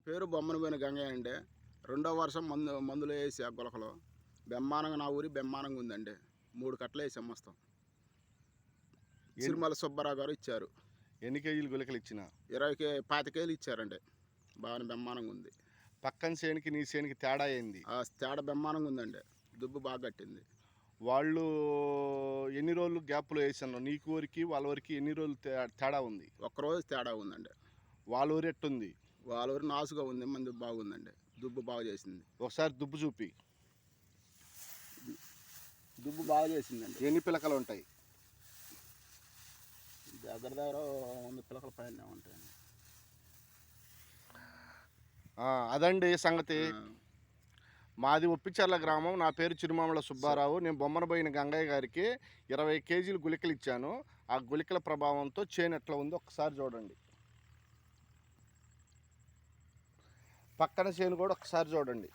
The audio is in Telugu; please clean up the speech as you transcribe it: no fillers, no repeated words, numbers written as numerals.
పేరు బొమ్మనపోయిన గంగయ్య అండి. రెండో వర్షం మందులు వేసి ఆ గులకలో బెమ్మానంగా నా ఊరి బెమ్మానంగా ఉందండి. 3 కట్టలు వేసాం మొత్తం. సిరిమల సుబ్బారావు గారు ఇచ్చారు. ఎన్ని కేజీలు గుళికలు ఇచ్చిన? 25 కేజీలు ఇచ్చారండి. బాగా బెమ్మానంగా ఉంది. పక్కన చేనికి నీ చేనికి తేడా ఏంది? తేడా బెమ్మానంగా ఉందండి. దుబ్బు బాగా కట్టింది. వాళ్ళు ఎన్ని రోజులు గ్యాప్లో వేసాను? నీకు ఊరికి వాళ్ళ ఊరికి ఎన్ని రోజులు తేడా ఉంది? ఒక్కరోజు తేడా ఉందండి. వాళ్ళ ఊరు ఎట్టుంది? వాళ్ళ ఊరు నాసుగా ఉంది. మంది బాగుందండి. దుబ్బు బాగా చేసింది. ఒకసారి దుబ్బు చూపి. దుబ్బు బాగా చేసిందండి. ఎన్ని పిలకలు ఉంటాయి? దగ్గర 100 పిలకల పైన ఉంటాయండి. అదండి సంగతి. మాది ఒప్పిచర్ల గ్రామం. నా పేరు చిరుమామల సుబ్బారావు. నేను బొమ్మనబోయిన గంగయ్య గారికి 20 కేజీలు గుళికలు ఇచ్చాను. ఆ గుళికల ప్రభావంతో చేను ఎట్లా ఉందో ఒకసారి చూడండి. పక్కన చేను కూడా ఒకసారి చూడండి.